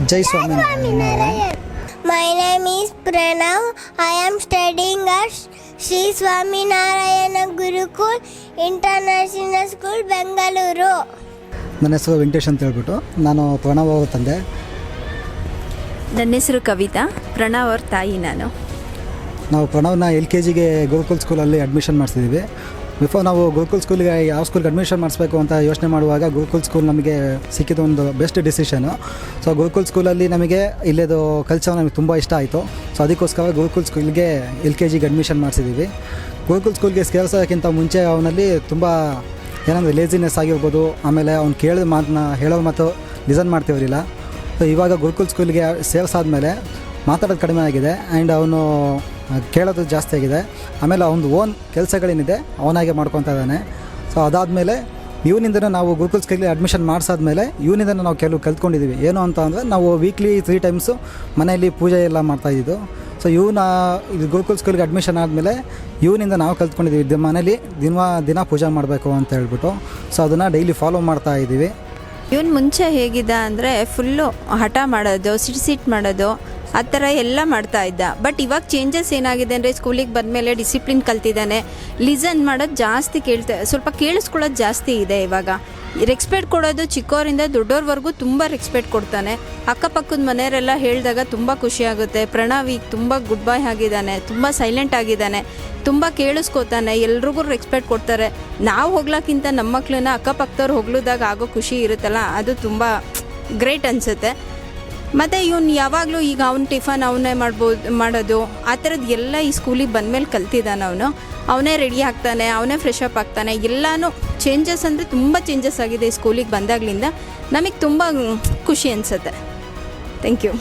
Jai Swaminarayan. My name is Pranav. I am studying at Sri Swaminarayana Gurukul International School, Bengaluru. ನನ್ನ ಹೆಸರು ವೆಂಕಟೇಶ್ ಅಂತ ಹೇಳ್ಬಿಟ್ಟು ನಾನು ಪ್ರಣವ್ ಅವ್ರ ತಂದೆ. ನನ್ನ ಹೆಸರು ಕವಿತಾ, ಪ್ರಣವ್ ಅವ್ರ ತಾಯಿ ನಾನು. ನಾವು ಪ್ರಣವ್ನ LKG ಗುರುಕುಲ್ ಸ್ಕೂಲಲ್ಲಿ ಅಡ್ಮಿಷನ್ ಮಾಡಿಸಿದ್ದೀವಿ. ಬಿಫೋರ್ ನಾವು ಗುರುಕುಲ್ ಸ್ಕೂಲಿಗೆ ಯಾವ ಸ್ಕೂಲ್ಗೆ ಅಡ್ಮಿಷನ್ ಮಾಡಿಸ್ಬೇಕು ಅಂತ ಯೋಚನೆ ಮಾಡುವಾಗ ಗುರುಕುಲ್ ಸ್ಕೂಲ್ ನಮಗೆ ಸಿಕ್ಕಿದ ಒಂದು ಬೆಸ್ಟ್ ಡಿಸಿಷನು. ಸೊ ಗುರುಕುಲ್ ಸ್ಕೂಲಲ್ಲಿ ನಮಗೆ ಇಲ್ಲಿದು ಕಲ್ಚರ್ ನಮಗೆ ತುಂಬ ಇಷ್ಟ ಆಯಿತು. ಸೊ ಅದಕ್ಕೋಸ್ಕರ ಗುರುಕುಲ್ ಸ್ಕೂಲ್ಗೆ LKG ಅಡ್ಮಿಷನ್ ಮಾಡಿಸಿದ್ದೀವಿ. ಗುರುಕುಲ್ ಸ್ಕೂಲ್ಗೆ ಸೇರಿಸೋಕ್ಕಿಂತ ಮುಂಚೆ ಅವನಲ್ಲಿ ತುಂಬ ಏನಂದರೆ ಲೇಜಿನೆಸ್ ಆಗಿರ್ಬೋದು, ಆಮೇಲೆ ಅವ್ನು ಕೇಳಿದ ಮಾತನ್ನ ಹೇಳೋ ಮಾತು ಲಿಸನ್ ಮಾಡ್ತಿರಲಿಲ್ಲ. ಸೊ ಇವಾಗ ಗುರುಕುಲ್ ಸ್ಕೂಲ್ಗೆ ಸೇರಿಸಾದ್ಮೇಲೆ ಮಾತಾಡೋದು ಕಡಿಮೆ ಆಗಿದೆ ಆ್ಯಂಡ್ ಅವನು ಕೇಳೋದು ಜಾಸ್ತಿ ಆಗಿದೆ. ಆಮೇಲೆ ಅವನದು ಓನ್ ಕೆಲಸಗಳೇನಿದೆ ಅವನಾಗೆ ಮಾಡ್ಕೊತಾ ಇದ್ದಾನೆ. ಸೊ ಅದಾದಮೇಲೆ ಇವನಿಂದನೂ ನಾವು ಗುರುಕುಲ್ ಸ್ಕೂಲ್ಗೆ ಅಡ್ಮಿಷನ್ ಮಾಡಿಸಾದ್ಮೇಲೆ ಇವನಿಂದನೂ ನಾವು ಕೆಲವು ಕಲ್ತ್ಕೊಂಡಿದ್ದೀವಿ. ಏನು ಅಂತ ಅಂದರೆ ನಾವು ವೀಕ್ಲಿ 3 ಟೈಮ್ಸು ಮನೆಯಲ್ಲಿ ಪೂಜೆ ಎಲ್ಲ ಮಾಡ್ತಾಯಿದ್ದು. ಸೊ ಇದು ಗುರುಕುಲ್ ಸ್ಕೂಲ್ಗೆ ಅಡ್ಮಿಷನ್ ಆದಮೇಲೆ ಇವನಿಂದ ನಾವು ಕಲ್ತ್ಕೊಂಡಿದ್ದೀವಿ ಮನೇಲಿ ದಿನ ಪೂಜೆ ಮಾಡಬೇಕು ಅಂತ ಹೇಳ್ಬಿಟ್ಟು. ಸೊ ಅದನ್ನು ಡೈಲಿ ಫಾಲೋ ಮಾಡ್ತಾ ಇದ್ದೀವಿ. ಇವನು ಮುಂಚೆ ಹೇಗಿದ್ದ ಅಂದರೆ ಫುಲ್ಲು ಹಠ ಮಾಡೋದು, ಸಿಟ್ ಮಾಡೋದು, ಆ ಥರ ಎಲ್ಲ ಮಾಡ್ತಾ ಇದ್ದ. ಬಟ್ ಇವಾಗ ಚೇಂಜಸ್ ಏನಾಗಿದೆ ಅಂದರೆ ಸ್ಕೂಲಿಗೆ ಬಂದಮೇಲೆ ಡಿಸಿಪ್ಲಿನ್ ಕಲ್ತಿದ್ದಾನೆ, ಲಿಸನ್ ಮಾಡೋದು ಜಾಸ್ತಿ, ಸ್ವಲ್ಪ ಕೇಳಿಸ್ಕೊಳ್ಳೋದು ಜಾಸ್ತಿ ಇದೆ. ಇವಾಗ ರೆಸ್ಪೆಕ್ಟ್ ಕೊಡೋದು ಚಿಕ್ಕವರಿಂದ ದೊಡ್ಡವ್ರವರೆಗೂ ತುಂಬ ರೆಸ್ಪೆಕ್ಟ್ ಕೊಡ್ತಾನೆ. ಅಕ್ಕಪಕ್ಕದ ಮನೆಯವರೆಲ್ಲ ಹೇಳಿದಾಗ ತುಂಬ ಖುಷಿಯಾಗುತ್ತೆ. ಪ್ರಣವ್ ಈಗ ತುಂಬ ಗುಡ್ ಬಾಯ್ ಆಗಿದ್ದಾನೆ, ತುಂಬ ಸೈಲೆಂಟ್ ಆಗಿದ್ದಾನೆ, ತುಂಬ ಕೇಳಿಸ್ಕೋತಾನೆ, ಎಲ್ರಿಗೂ ರೆಸ್ಪೆಕ್ಟ್ ಕೊಡ್ತಾರೆ. ನಾವು ಹೋಗ್ಲಕ್ಕಿಂತ ನಮ್ಮ ಮಕ್ಕಳನ್ನ ಅಕ್ಕಪಕ್ಕದವ್ರು ಹೊಗಳಿದಾಗ ಆಗೋ ಖುಷಿ ಇರುತ್ತಲ್ಲ, ಅದು ತುಂಬ ಗ್ರೇಟ್ ಅನಿಸುತ್ತೆ. ಮತ್ತು ಇವನು ಯಾವಾಗಲೂ ಈಗ ಅವ್ನ ಟಿಫನ್ ಅವನೇ ಮಾಡೋದು ಆ ಥರದ್ದು ಎಲ್ಲ ಈ ಸ್ಕೂಲಿಗೆ ಬಂದಮೇಲೆ ಕಲ್ತಿದ್ದಾನೆ. ಅವನೇ ರೆಡಿ ಆಗ್ತಾನೆ, ಅವನೇ ಫ್ರೆಶ್ ಅಪ್ ಆಗ್ತಾನೆ. ಎಲ್ಲನೂ ಚೇಂಜಸ್ ಅಂದರೆ ತುಂಬ ಚೇಂಜಸ್ ಆಗಿದೆ ಈ ಸ್ಕೂಲಿಗೆ ಬಂದಾಗಲಿಂದ. ನಮಗೆ ತುಂಬ ಖುಷಿ ಅನಿಸುತ್ತೆ. Thank you.